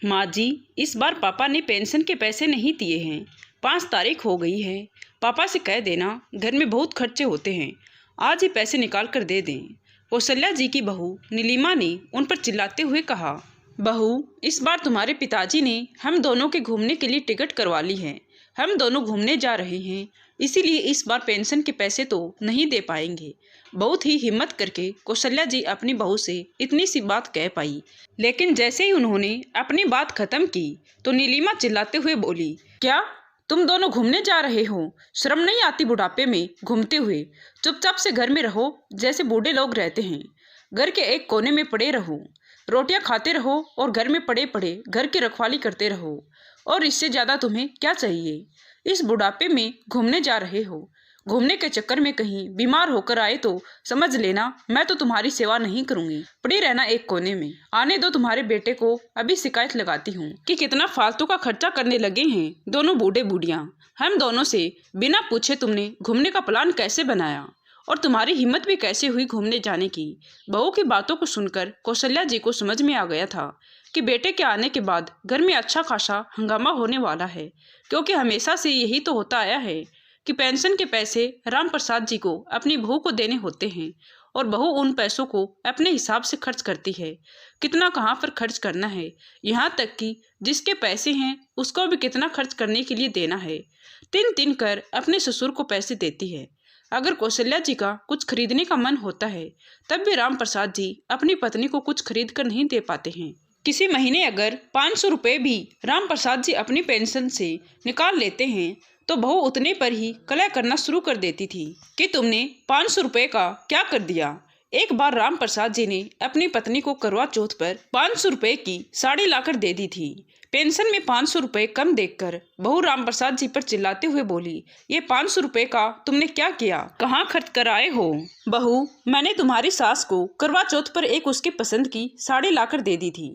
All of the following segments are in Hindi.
माँ जी, इस बार पापा ने पेंशन के पैसे नहीं दिए हैं। 5 तारीख हो गई है। पापा से कह देना, घर में बहुत खर्चे होते हैं, आज ही पैसे निकाल कर दे दें। कौशल्या जी की बहू नीलिमा ने उन पर चिल्लाते हुए कहा। बहू, इस बार तुम्हारे पिताजी ने हम दोनों के घूमने के लिए टिकट करवा ली है। हम दोनों घूमने जा रहे हैं, इसीलिए इस बार पेंशन के पैसे तो नहीं दे पाएंगे। बहुत ही हिम्मत करके कौशल्या जी अपनी बहू से इतनी सी बात कह पाई, लेकिन जैसे ही उन्होंने अपनी बात खत्म की तो नीलिमा चिल्लाते हुए बोली, क्या तुम दोनों घूमने जा रहे हो? शर्म नहीं आती बुढ़ापे में घूमते हुए? चुपचाप से घर में रहो जैसे बूढ़े लोग रहते हैं। घर के एक कोने में पड़े रहो, रोटियां खाते रहो और घर में पड़े पड़े घर की रखवाली करते रहो। और इससे ज्यादा तुम्हें क्या चाहिए? इस बुढ़ापे में घूमने जा रहे हो, घूमने के चक्कर में कहीं बीमार होकर आए तो समझ लेना मैं तो तुम्हारी सेवा नहीं करूंगी। पड़ी रहना एक कोने में। आने दो तुम्हारे बेटे को, अभी शिकायत लगाती हूँ कि कितना फालतू का खर्चा करने लगे हैं दोनों बूढ़े बूढ़ियाँ। हम दोनों से बिना पूछे तुमने घूमने का प्लान कैसे बनाया और तुम्हारी हिम्मत भी कैसे हुई घूमने जाने की? बहू की बातों को सुनकर कौशल्या जी को समझ में आ गया था कि बेटे के आने के बाद घर में अच्छा खासा हंगामा होने वाला है, क्योंकि हमेशा से यही तो होता आया है कि पेंशन के पैसे राम प्रसाद जी को अपनी बहू को देने होते हैं और बहू उन पैसों को अपने हिसाब से खर्च करती है। कितना कहाँ पर खर्च करना है, यहाँ तक कि जिसके पैसे हैं उसको भी कितना खर्च करने के लिए देना है। तिन तिन कर अपने ससुर को पैसे देती है। अगर कौशल्या जी का कुछ खरीदने का मन होता है तब भी राम प्रसाद जी अपनी पत्नी को कुछ खरीद कर नहीं दे पाते हैं। किसी महीने अगर 500 रुपये भी राम प्रसाद जी अपनी पेंशन से निकाल लेते हैं तो बहू उतने पर ही कलह करना शुरू कर देती थी कि तुमने 500 रुपये का क्या कर दिया। एक बार राम प्रसाद जी ने अपनी पत्नी को करवा चौथ पर 500 रुपये की साड़ी लाकर दे दी थी। पेंशन में 500 रुपये कम देखकर बहू राम प्रसाद जी पर चिल्लाते हुए बोली, ये 500 रुपये का तुमने क्या किया, कहाँ खर्च कर आए हो? बहू, मैंने तुम्हारी सास को करवा चौथ पर एक उसके पसंद की साड़ी लाकर दे दी थी।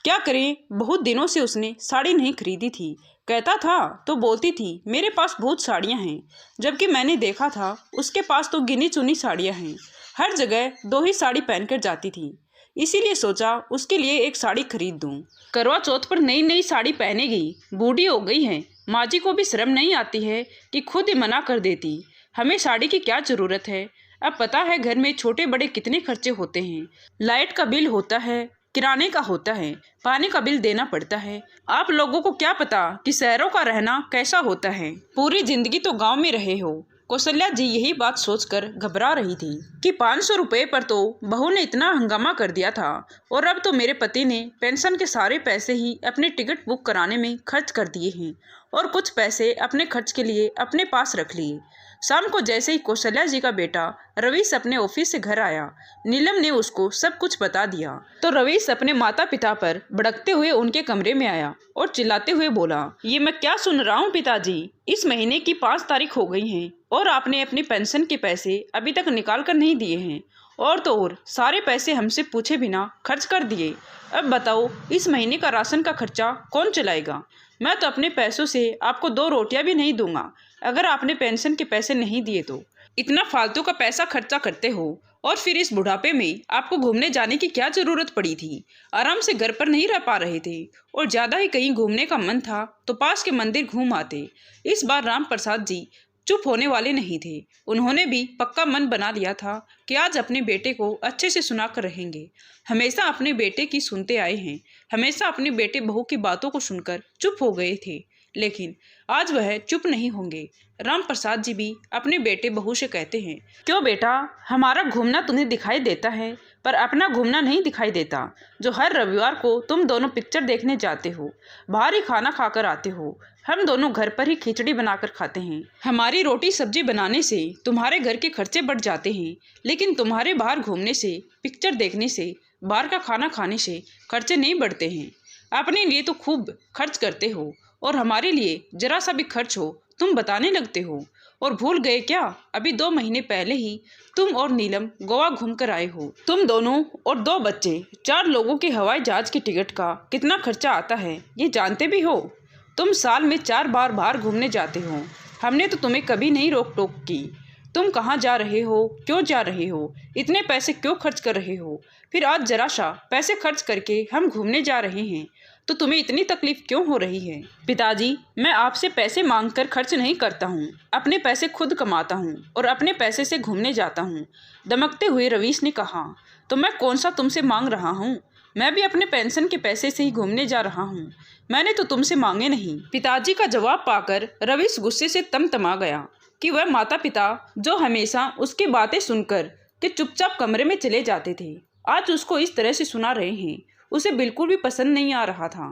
क्या करें, बहुत दिनों से उसने साड़ी नहीं खरीदी थी। कहता था तो बोलती थी मेरे पास बहुत साड़ियाँ हैं, जबकि मैंने देखा था उसके पास तो गिनी चुनी साड़ियाँ हैं। हर जगह 2 ही साड़ी पहनकर जाती थी, इसीलिए सोचा उसके लिए एक साड़ी खरीद दूँ। करवा चौथ पर नई नई साड़ी पहनेगी, बूढ़ी हो गई है। माँ जी को भी शर्म नहीं आती है कि खुद ही मना कर देती। हमें साड़ी की क्या ज़रूरत है? अब पता है घर में छोटे बड़े कितने खर्चे होते हैं। लाइट का बिल होता है, किराने का होता है, पानी का बिल देना पड़ता है। आप लोगों को क्या पता कि शहरों का रहना कैसा होता है। पूरी जिंदगी तो गांव में रहे हो। कौशल्या जी यही बात सोचकर घबरा रही थी कि 500 रुपये पर तो बहू ने इतना हंगामा कर दिया था और अब तो मेरे पति ने पेंशन के सारे पैसे ही अपने टिकट बुक कराने में खर्च कर दिए हैं और कुछ पैसे अपने खर्च के लिए अपने पास रख लिए। शाम को जैसे ही कौशल्या जी का बेटा रवीश अपने ऑफिस से घर आया, नीलम ने उसको सब कुछ बता दिया तो रवीश अपने माता पिता पर भड़कते हुए उनके कमरे में आया और चिल्लाते हुए बोला, ये मैं क्या सुन रहा हूँ पिताजी? इस महीने की 5 तारीख हो गई है और आपने अपनी पेंशन के पैसे अभी तक निकाल कर नहीं दिए हैं और तो और सारे पैसे हमसे पूछे बिना खर्च कर दिए। अब बताओ इस महीने का राशन का खर्चा कौन चलाएगा? मैं तो अपने पैसों से आपको 2 रोटियां भी नहीं दूंगा अगर आपने पेंशन के पैसे नहीं दिए तो। इतना फालतू का पैसा खर्चा करते हो और फिर इस बुढ़ापे में आपको घूमने जाने की क्या जरूरत पड़ी थी? आराम से घर पर नहीं रह पा रहे थे और ज्यादा ही कहीं घूमने का मन था तो पास के मंदिर घूम आते। इस बार राम प्रसाद जी चुप होने वाले नहीं थे। उन्होंने भी पक्का मन बना लिया था कि आज अपने बेटे को अच्छे से सुनाकर रहेंगे। हमेशा अपने बेटे की सुनते आए हैं, हमेशा अपने बेटे बहू की बातों को सुनकर चुप हो गए थे, लेकिन आज वह चुप नहीं होंगे। राम प्रसाद जी भी अपने बेटे बहू से कहते हैं, क्यों बेटा, हमारा घूमना तुम्हें दिखाई देता है पर अपना घूमना नहीं दिखाई देता। जो हर रविवार को तुम दोनों पिक्चर देखने जाते हो, बाहर ही खाना खाकर आते हो, हम दोनों घर पर ही खिचड़ी बनाकर खाते हैं। हमारी रोटी सब्जी बनाने से तुम्हारे घर के खर्चे बढ़ जाते हैं, लेकिन तुम्हारे बाहर घूमने से, पिक्चर देखने से, बाहर का खाना खाने से खर्चे नहीं बढ़ते हैं। अपने लिए तो खूब खर्च करते हो और हमारे लिए जरा सा भी खर्च हो तुम बताने लगते हो। और भूल गए क्या, अभी 2 महीने पहले ही तुम और नीलम गोवा घूम कर आए हो। तुम दोनों और 2 बच्चे, 4 लोगों के हवाई जहाज के टिकट का कितना खर्चा आता है ये जानते भी हो? तुम साल में 4 बार बाहर घूमने जाते हो। हमने तो तुम्हें कभी नहीं रोक टोक की। तुम कहाँ जा रहे हो, क्यों जा रहे हो, इतने पैसे क्यों खर्च कर रहे हो? फिर आज जरा सा पैसे खर्च करके हम घूमने जा रहे हैं तो तुम्हें इतनी तकलीफ क्यों हो रही है? पिताजी, मैं आपसे पैसे मांगकर खर्च नहीं करता हूँ। अपने पैसे खुद कमाता हूँ और अपने पैसे से घूमने जाता हूँ, दमकते हुए रवीश ने कहा। तो मैं कौन सा तुमसे मांग रहा हूँ? मैं भी अपने पेंशन के पैसे से ही घूमने जा रहा हूँ। मैंने तो तुमसे मांगे नहीं। पिताजी का जवाब पाकर रवीश गुस्से से तमतमा गया कि वह माता पिता जो हमेशा उसकी बातें सुनकर के चुपचाप कमरे में चले जाते थे, आज उसको इस तरह से सुना रहे हैं। उसे बिल्कुल भी पसंद नहीं आ रहा था।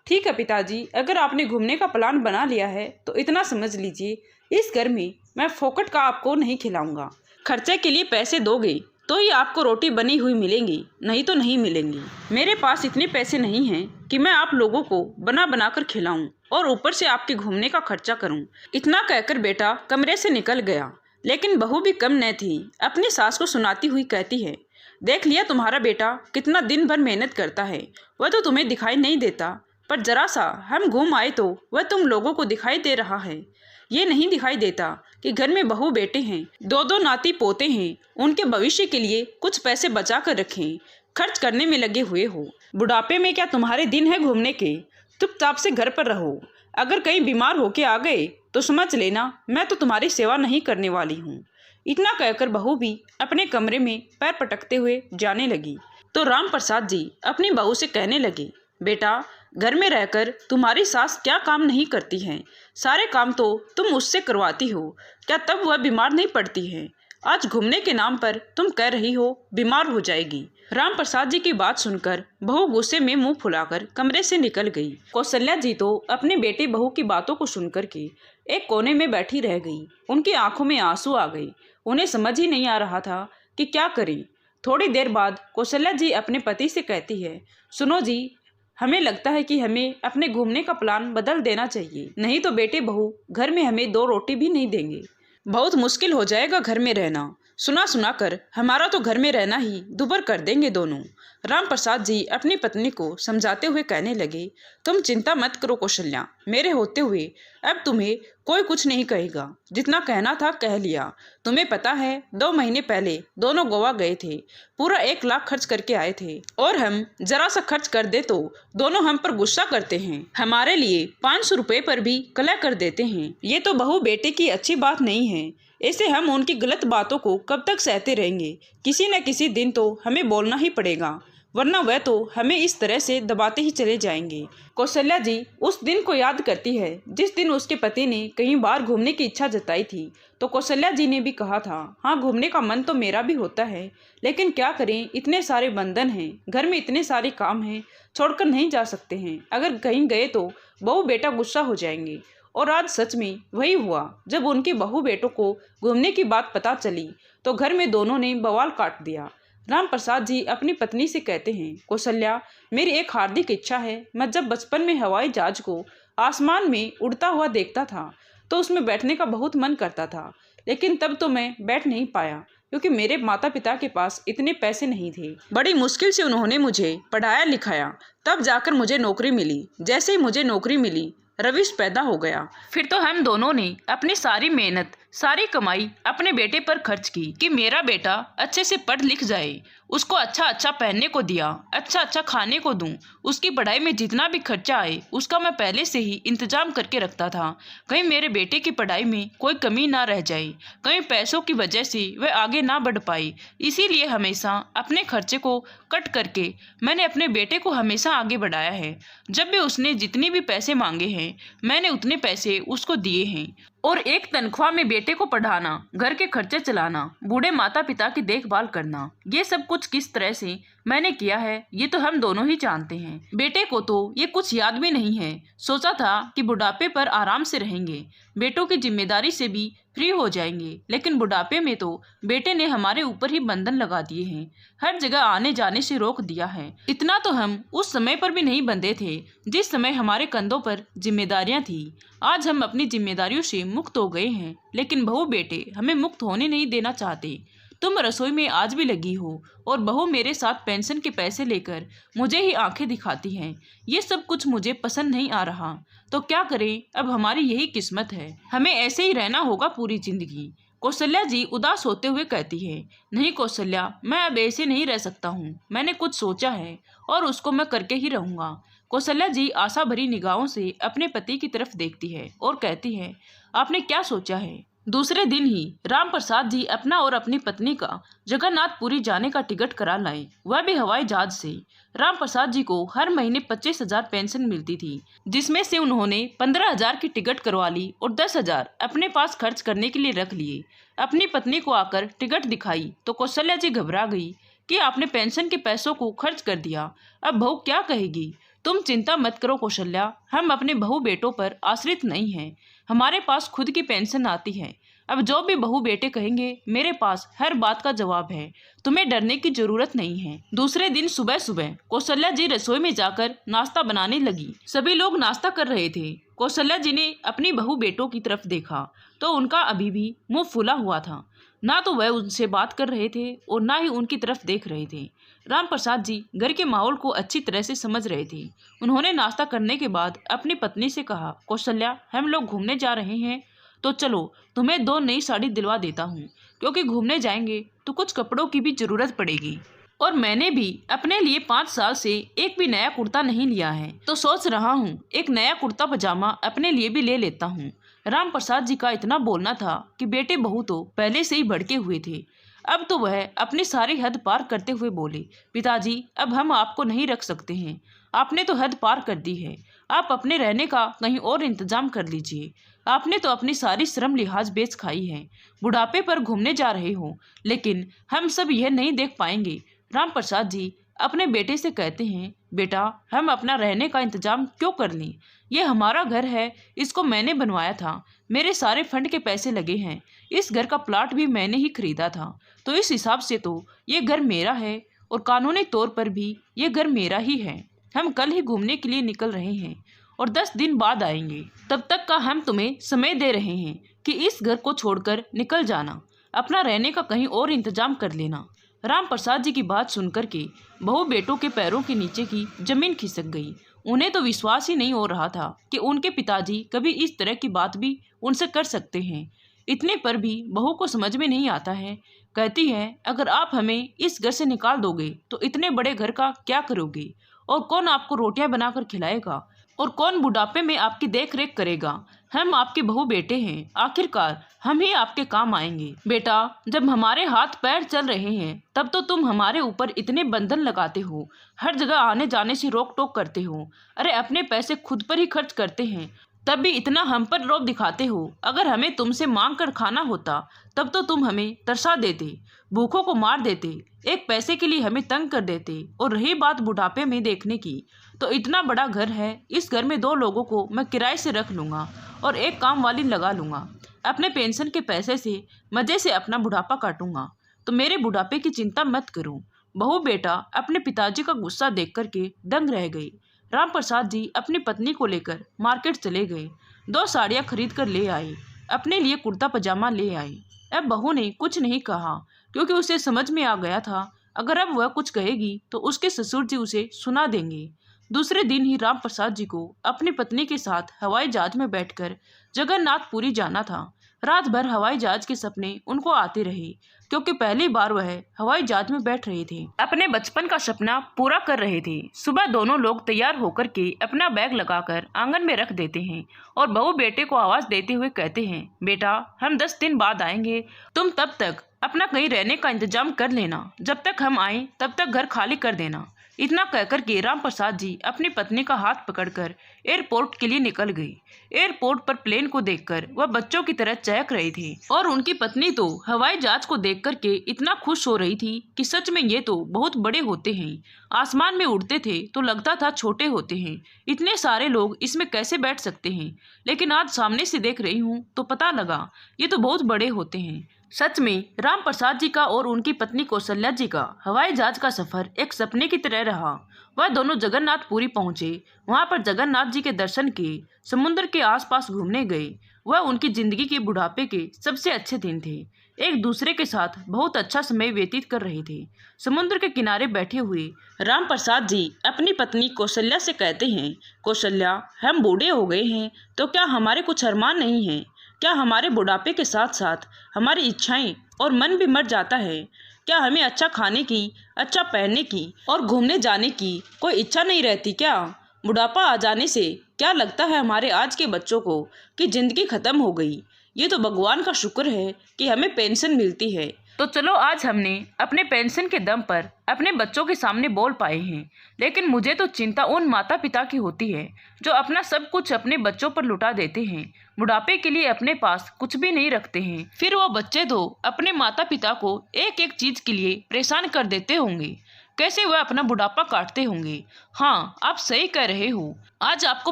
ठीक है पिताजी, अगर आपने घूमने का प्लान बना लिया है तो इतना समझ लीजिए, इस घर में मैं फोकट का आपको नहीं खिलाऊंगा। खर्चे के लिए पैसे दोगे तो ही आपको रोटी बनी हुई मिलेंगी, नहीं तो नहीं मिलेंगी। मेरे पास इतने पैसे नहीं हैं कि मैं आप लोगों को बना बना कर खिलाऊं और ऊपर से आपके घूमने का खर्चा करूं। इतना कहकर बेटा कमरे से निकल गया, लेकिन बहू भी कम न थी। अपनी सास को सुनाती हुई कहती है, देख लिया तुम्हारा बेटा कितना दिन भर मेहनत करता है। वह तो तुम्हें दिखाई नहीं देता, पर जरा सा हम घूम आए तो वह तुम लोगों को दिखाई दे रहा है। ये नहीं दिखाई देता कि घर में बहू बेटे हैं, दो दो नाती पोते हैं, उनके भविष्य के लिए कुछ पैसे बचा कर रखें, खर्च करने में लगे हुए हो। बुढ़ापे में क्या तुम्हारे दिन है घूमने के? चुपचाप से घर पर रहो। अगर कहीं बीमार होके आ गए तो समझ लेना मैं तो तुम्हारी सेवा नहीं करने वाली हूँ। इतना कहकर बहू भी अपने कमरे में पैर पटकते हुए जाने लगी तो राम प्रसाद जी अपनी बहू से कहने लगे, बेटा घर में रहकर तुम्हारी सास क्या काम नहीं करती है? सारे काम तो तुम उससे करवाती हो, क्या तब वह बीमार नहीं पड़ती है? आज घूमने के नाम पर तुम कह रही हो बीमार हो जाएगी। राम प्रसाद जी की बात सुनकर बहू गुस्से में मुंह फुलाकर कमरे से निकल गई। कौशल्या जी तो अपने बेटे बहू की बातों को सुनकर के एक कोने में बैठी रह गई। उनकी आंखों में आंसू आ गए। उन्हें समझ ही नहीं आ रहा था कि क्या करें। थोड़ी देर बाद कौशल्या जी अपने पति से कहती है, सुनो जी, हमें लगता है कि हमें अपने घूमने का प्लान बदल देना चाहिए, नहीं तो बेटे बहू घर में हमें 2 रोटी भी नहीं देंगे। बहुत मुश्किल हो जाएगा घर में रहना। सुना सुना कर हमारा तो घर में रहना ही दुभर कर देंगे दोनों। राम प्रसाद जी अपनी पत्नी को समझाते हुए कहने लगे, तुम चिंता मत करो कौशल्या, मेरे होते हुए अब तुम्हें कोई कुछ नहीं कहेगा। जितना कहना था कह लिया। तुम्हें पता है 2 महीने पहले दोनों गोवा गए थे, पूरा 1 लाख खर्च करके आए थे, और हम जरा सा खर्च कर दे तो दोनों हम पर गुस्सा करते हैं, हमारे लिए 500 रुपये पर भी कलह कर देते हैं। ये तो बहू बेटे की अच्छी बात नहीं है। ऐसे हम उनकी गलत बातों को कब तक सहते रहेंगे? किसी न किसी दिन तो हमें बोलना ही पड़ेगा, वरना वह तो हमें इस तरह से दबाते ही चले जाएंगे। कौशल्या जी उस दिन को याद करती है जिस दिन उसके पति ने कहीं बाहर घूमने की इच्छा जताई थी। तो कौशल्या जी ने भी कहा था, हाँ घूमने का मन तो मेरा भी होता है, लेकिन क्या करें, इतने सारे बंधन हैं, घर में इतने सारे काम हैं, छोड़कर नहीं जा सकते हैं। अगर कहीं गए तो बहू बेटा गुस्सा हो जाएंगे। और आज सच में वही हुआ। जब उनके बहू बेटों को घूमने की बात पता चली तो घर में दोनों ने बवाल काट दिया। राम प्रसाद जी अपनी पत्नी से कहते हैं, कौशल्या, मेरी एक हार्दिक इच्छा है। मैं जब बचपन में हवाई जहाज को आसमान में उड़ता हुआ देखता था तो उसमें बैठने का बहुत मन करता था, लेकिन तब तो मैं बैठ नहीं पाया क्योंकि मेरे माता पिता के पास इतने पैसे नहीं थे। बड़ी मुश्किल से उन्होंने मुझे पढ़ाया लिखाया, तब जाकर मुझे नौकरी मिली। जैसे ही मुझे नौकरी मिली रवीश पैदा हो गया। फिर तो हम दोनों ने अपनी सारी मेहनत सारी कमाई अपने बेटे पर खर्च की कि मेरा बेटा अच्छे से पढ़ लिख जाए, उसको अच्छा अच्छा पहनने को दिया, अच्छा अच्छा खाने को दूं, उसकी पढ़ाई में जितना भी खर्चा आए उसका मैं पहले से ही इंतजाम करके रखता था, कहीं मेरे बेटे की पढ़ाई में कोई कमी ना रह जाए, कहीं पैसों की वजह से वह आगे ना बढ़ पाए। इसीलिए हमेशा अपने खर्चे को कट करके मैंने अपने बेटे को हमेशा आगे बढ़ाया है। जब भी उसने जितने भी पैसे मांगे हैं मैंने उतने पैसे उसको दिए हैं, और एक तनख्वाह में बेटे को पढ़ाना, घर के खर्चे चलाना, बूढ़े माता पिता की देखभाल करना, ये सब कुछ किस तरह से मैंने किया है ये तो हम दोनों ही जानते हैं। बेटे को तो ये कुछ याद भी नहीं है। सोचा था कि बुढ़ापे पर आराम से रहेंगे, बेटों की जिम्मेदारी से भी फ्री हो जाएंगे, लेकिन बुढ़ापे में तो बेटे ने हमारे ऊपर ही बंधन लगा दिए हैं, हर जगह आने जाने से रोक दिया है। इतना तो हम उस समय पर भी नहीं बंधे थे जिस समय हमारे कंधों पर जिम्मेदारियां थी। आज हम अपनी जिम्मेदारियों से मुक्त हो गए हैं, लेकिन बहू बेटे हमें मुक्त होने नहीं देना चाहते। तुम रसोई में आज भी लगी हो और बहू मेरे साथ पेंशन के पैसे लेकर मुझे ही आंखें दिखाती हैं। ये सब कुछ मुझे पसंद नहीं आ रहा, तो क्या करें, अब हमारी यही किस्मत है, हमें ऐसे ही रहना होगा पूरी जिंदगी। कौशल्या जी उदास होते हुए कहती है, नहीं कौशल्या, मैं अब ऐसे नहीं रह सकता हूँ। मैंने कुछ सोचा है और उसको मैं करके ही रहूँगा। कौशल्या जी आशा भरी निगाहों से अपने पति की तरफ देखती है और कहती है, आपने क्या सोचा है? दूसरे दिन ही राम प्रसाद जी अपना और अपनी पत्नी का जगन्नाथपुरी जाने का टिकट करा लाए, वह भी हवाई जहाज से। राम प्रसाद जी को हर महीने 25,000 पेंशन मिलती थी, जिसमें से उन्होंने 15,000 की टिकट करवा ली और 10,000 अपने पास खर्च करने के लिए रख लिए। अपनी पत्नी को आकर टिकट दिखाई तो कौशल्या जी घबरा गई कि आपने पेंशन के पैसों को खर्च कर दिया, अब बहू क्या कहेगी? तुम चिंता मत करो कौशल्या, हम अपने बहू बेटों पर आश्रित नहीं हैं, हमारे पास खुद की पेंशन आती है। अब जो भी बहू बेटे कहेंगे मेरे पास हर बात का जवाब है, तुम्हें डरने की जरूरत नहीं है। दूसरे दिन सुबह सुबह कौशल्या जी रसोई में जाकर नाश्ता बनाने लगी। सभी लोग नाश्ता कर रहे थे। कौशल्या जी ने अपनी बहू बेटों की तरफ देखा तो उनका अभी भी मुंह फूला हुआ था, ना तो वह उनसे बात कर रहे थे और ना ही उनकी तरफ देख रहे थे। राम प्रसाद जी घर के माहौल को अच्छी तरह से समझ रहे थे। उन्होंने नाश्ता करने के बाद अपनी पत्नी से कहा, कौशल्या, हम लोग घूमने जा रहे हैं तो चलो तुम्हें 2 नई साड़ी दिलवा देता हूँ, क्योंकि घूमने जाएंगे तो कुछ कपड़ों की भी जरूरत पड़ेगी और मैंने भी अपने लिए 5 साल से एक भी नया कुर्ता नहीं लिया है, तो सोच रहा हूँ एक नया कुर्ता पजामा अपने लिए भी ले लेता हूँ। राम प्रसाद जी का इतना बोलना था कि बेटे बहू तो पहले से ही भड़के हुए थे। अब तो वह अपनी सारी हद पार करते हुए बोले, पिताजी, अब हम आपको नहीं रख सकते हैं, आपने तो हद पार कर दी है, आप अपने रहने का कहीं और इंतजाम कर लीजिए। आपने तो अपनी सारी श्रम लिहाज बेच खाई है, बुढ़ापे पर घूमने जा रहे हो, लेकिन हम सब यह नहीं देख पाएंगे। राम प्रसाद जी अपने बेटे से कहते हैं, बेटा, हम अपना रहने का इंतजाम क्यों कर लें? ये हमारा घर है, इसको मैंने बनवाया था, मेरे सारे फंड के पैसे लगे हैं, इस घर का प्लाट भी मैंने ही खरीदा था, तो इस हिसाब से तो ये घर मेरा है और कानूनी तौर पर भी ये घर मेरा ही है। हम कल ही घूमने के लिए निकल रहे हैं और 10 दिन बाद आएंगे। तब तक का हम तुम्हें समय दे रहे हैं कि इस घर को छोड़कर निकल जाना, अपना रहने का कहीं और इंतजाम कर लेना। राम प्रसाद जी की बात सुनकर के बहू बेटों के पैरों के नीचे की जमीन खिसक गई। उन्हें तो विश्वास ही नहीं हो रहा था कि उनके पिताजी कभी इस तरह की बात भी उनसे कर सकते हैं। इतने पर भी बहू को समझ में नहीं आता है। कहती है, अगर आप हमें इस घर से निकाल दोगे तो इतने बड़े घर का क्या करोगे, और कौन आपको रोटियां बनाकर खिलाएगा, और कौन बुढ़ापे में आपकी देख रेख करेगा? हम आपके बहू बेटे हैं, आखिरकार हम ही आपके काम आएंगे। बेटा, जब हमारे हाथ पैर चल रहे हैं तब तो तुम हमारे ऊपर इतने बंधन लगाते हो, हर जगह आने जाने से रोक टोक करते हो। अरे अपने पैसे खुद पर ही खर्च करते हैं, तब भी इतना हम पर रौब दिखाते हो। अगर हमें तुमसे मांग कर खाना होता तब तो तुम हमें तरसा देते, भूखों को मार देते, एक पैसे के लिए हमें तंग कर देते। और रही बात बुढ़ापे में देखने की, तो इतना बड़ा घर है, इस घर में 2 लोगों को मैं किराए से रख लूँगा और एक काम वाली लगा लूँगा। अपने पेंशन के पैसे से मज़े से अपना बुढ़ापा काटूंगा, तो मेरे बुढ़ापे की चिंता मत करूं। बहू बेटा अपने पिताजी का गुस्सा देख करके दंग रह गई। राम प्रसाद जी अपनी पत्नी को लेकर मार्केट चले गए, 2 साड़ियाँ खरीद कर ले आए, अपने लिए कुर्ता पजामा ले आए। अब बहू ने कुछ नहीं कहा, क्योंकि उसे समझ में आ गया था अगर अब वह कुछ कहेगी तो उसके ससुर जी उसे सुना देंगे। दूसरे दिन ही राम प्रसाद जी को अपनी पत्नी के साथ हवाई जहाज में बैठकर जगन्नाथपुरी जाना था। रात भर हवाई जहाज के सपने उनको आते रहे, क्योंकि पहली बार वह हवाई जहाज में बैठ रहे थे, अपने बचपन का सपना पूरा कर रहे थे। सुबह दोनों लोग तैयार होकर के अपना बैग लगाकर आंगन में रख देते हैं और बहू बेटे को आवाज देते हुए कहते हैं, बेटा, हम 10 दिन बाद आएंगे, तुम तब तक अपना कहीं रहने का इंतजाम कर लेना, जब तक हम आए तब तक घर खाली कर देना। इतना कहकर के राम प्रसाद जी अपनी पत्नी का हाथ पकड़कर एयरपोर्ट के लिए निकल गई। एयरपोर्ट पर प्लेन को देखकर वह बच्चों की तरह चहक रही थी और उनकी पत्नी तो हवाई जहाज को देख करके इतना खुश हो रही थी कि सच में ये तो बहुत बड़े होते हैं। आसमान में उड़ते थे तो लगता था छोटे होते हैं, इतने सारे लोग इसमें कैसे बैठ सकते हैं, लेकिन आज सामने से देख रही हूँ तो पता लगा ये तो बहुत बड़े होते हैं। सच में राम प्रसाद जी का और उनकी पत्नी कौशल्या जी का हवाई जहाज का सफर एक सपने की तरह रहा। वह दोनों जगन्नाथपुरी पहुंचे, वहां पर जगन्नाथ जी के दर्शन किए, समुद्र के आसपास घूमने गए। वह उनकी जिंदगी के बुढ़ापे के सबसे अच्छे दिन थे। एक दूसरे के साथ बहुत अच्छा समय व्यतीत कर रहे थे। समुद्र के किनारे बैठे हुए राम प्रसाद जी अपनी पत्नी कौशल्या से कहते हैं, कौशल्या, हम बूढ़े हो गए हैं तो क्या हमारे कुछ अरमान नहीं हैं? क्या हमारे बुढ़ापे के साथ साथ हमारी इच्छाएं और मन भी मर जाता है? क्या हमें अच्छा खाने की, अच्छा पहनने की और घूमने जाने की कोई इच्छा नहीं रहती क्या? बुढ़ापा आ जाने से क्या लगता है हमारे आज के बच्चों को कि जिंदगी खत्म हो गई। ये तो भगवान का शुक्र है कि हमें पेंशन मिलती है। तो चलो आज हमने अपने पेंशन के दम पर अपने बच्चों के सामने बोल पाए हैं। लेकिन मुझे तो चिंता उन माता पिता की होती है जो अपना सब कुछ अपने बच्चों पर लुटा देते हैं, बुढ़ापे के लिए अपने पास कुछ भी नहीं रखते हैं। फिर वो बच्चे तो अपने माता पिता को एक एक चीज के लिए परेशान कर देते होंगे। कैसे वह अपना बुढ़ापा काटते होंगे। हाँ, आप सही कह रहे हो। आज आपको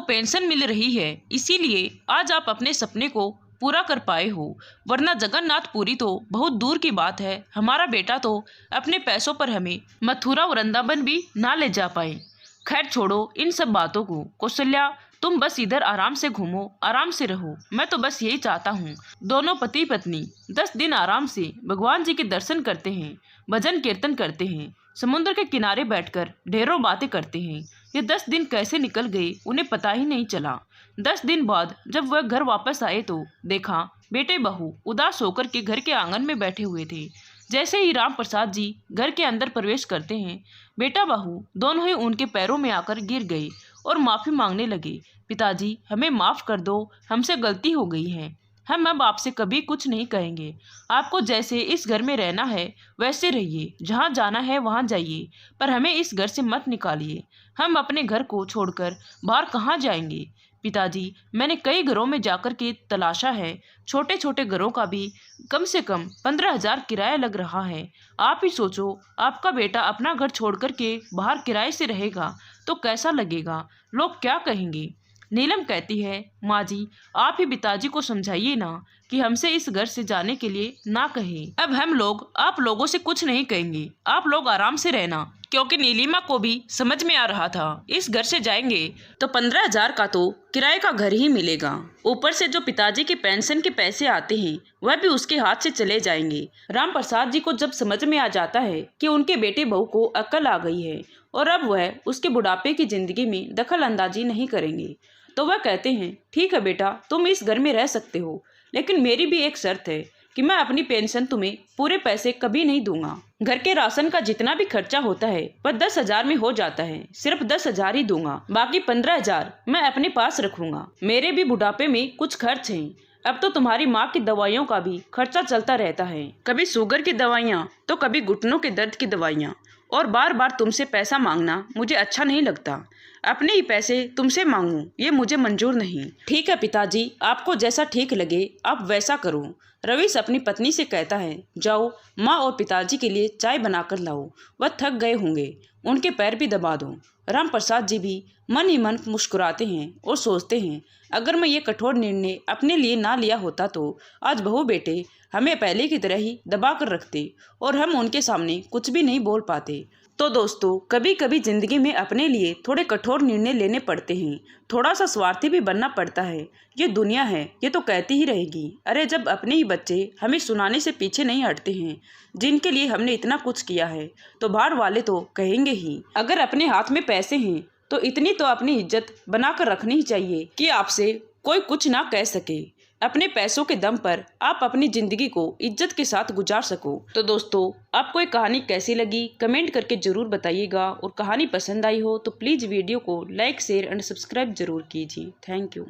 पेंशन मिल रही है, इसीलिए आज आप अपने सपने को पूरा कर पाए हो, वरना जगन्नाथपुरी तो बहुत दूर की बात है। हमारा बेटा तो अपने पैसों पर हमें मथुरा वृंदावन भी ना ले जा पाए। खैर छोड़ो इन सब बातों को। कौशल्या, तुम बस इधर आराम से घूमो, आराम से रहो। मैं तो बस यही चाहता हूँ दोनों पति पत्नी 10 दिन आराम से भगवान जी के दर्शन करते हैं, भजन कीर्तन करते हैं, समुद्र के किनारे बैठकर ढेरों बातें करते हैं। ये 10 दिन कैसे निकल गए उन्हें पता ही नहीं चला। 10 दिन बाद जब वह घर वापस आए तो देखा बेटे बहू उदास होकर के घर के आंगन में बैठे हुए थे। जैसे ही राम प्रसाद जी घर के अंदर प्रवेश करते हैं, बेटा बहू दोनों ही उनके पैरों में आकर गिर गए और माफ़ी मांगने लगे। पिताजी, हमें माफ़ कर दो, हमसे गलती हो गई है। हम अब आपसे कभी कुछ नहीं कहेंगे। आपको जैसे इस घर में रहना है वैसे रहिए, जहाँ जाना है वहाँ जाइए, पर हमें इस घर से मत निकालिए। हम अपने घर को छोड़कर बाहर कहाँ जाएंगे। पिताजी, मैंने कई घरों में जाकर के तलाशा है, छोटे छोटे घरों का भी कम से कम 15,000 किराया लग रहा है। आप ही सोचो, आपका बेटा अपना घर छोड़ कर के बाहर किराए से रहेगा तो कैसा लगेगा, लोग क्या कहेंगे। नीलम कहती है, माँ जी आप ही पिताजी को समझाइए ना कि हमसे इस घर से जाने के लिए ना कहें। अब हम लोग आप लोगों से कुछ नहीं कहेंगे, आप लोग आराम से रहना। क्योंकि नीलिमा को भी समझ में आ रहा था इस घर से जाएंगे तो 15,000 का तो किराए का घर ही मिलेगा, ऊपर से जो पिताजी के पेंशन के पैसे आते हैं वह भी उसके हाथ से चले जाएंगे। राम प्रसाद जी को जब समझ में आ जाता है कि उनके बेटे बहू को अक्ल आ गई है और अब वह उसके बुढ़ापे की जिंदगी में दखल अंदाजी नहीं करेंगे, तो वह कहते हैं ठीक है बेटा, तुम इस घर में रह सकते हो, लेकिन मेरी भी एक शर्त है कि मैं अपनी पेंशन तुम्हें पूरे पैसे कभी नहीं दूंगा। घर के राशन का जितना भी खर्चा होता है वह 10,000 में हो जाता है, सिर्फ 10,000 ही दूंगा, बाकी 15,000 मैं अपने पास रखूंगा। मेरे भी बुढ़ापे में कुछ खर्च हैं। अब तो तुम्हारी माँ की दवाइयों का भी खर्चा चलता रहता है, कभी शुगर की दवाइयाँ तो कभी घुटनों के दर्द की दवाइयाँ, और बार बार तुमसे पैसा मांगना मुझे अच्छा नहीं लगता। अपने ही पैसे तुमसे मांगूं ये मुझे मंजूर नहीं। ठीक है पिताजी, आपको जैसा ठीक लगे आप वैसा करो। रवीश अपनी पत्नी से कहता है, जाओ माँ और पिताजी के लिए चाय बनाकर लाओ, वह थक गए होंगे, उनके पैर भी दबा दो। राम प्रसाद जी भी मन ही मन मुस्कुराते हैं और सोचते हैं, अगर मैं ये कठोर निर्णय अपने लिए ना लिया होता तो आज बहू बेटे हमें पहले की तरह ही दबा कर रखते और हम उनके सामने कुछ भी नहीं बोल पाते। तो दोस्तों, कभी कभी जिंदगी में अपने लिए थोड़े कठोर निर्णय लेने पड़ते हैं, थोड़ा सा स्वार्थी भी बनना पड़ता है। ये दुनिया है, ये तो कहती ही रहेगी। अरे जब अपने ही बच्चे हमें सुनाने से पीछे नहीं हटते हैं जिनके लिए हमने इतना कुछ किया है, तो बाहर वाले तो कहेंगे ही। अगर अपने हाथ में पैसे हैं तो इतनी तो अपनी इज्जत बना कर रखनी ही चाहिए कि आपसे कोई कुछ ना कह सके। अपने पैसों के दम पर आप अपनी जिंदगी को इज्जत के साथ गुजार सको। तो दोस्तों, आपको ये कहानी कैसी लगी कमेंट करके जरूर बताइएगा, और कहानी पसंद आई हो तो प्लीज़ वीडियो को लाइक शेयर एंड सब्सक्राइब जरूर कीजिए। Thank you.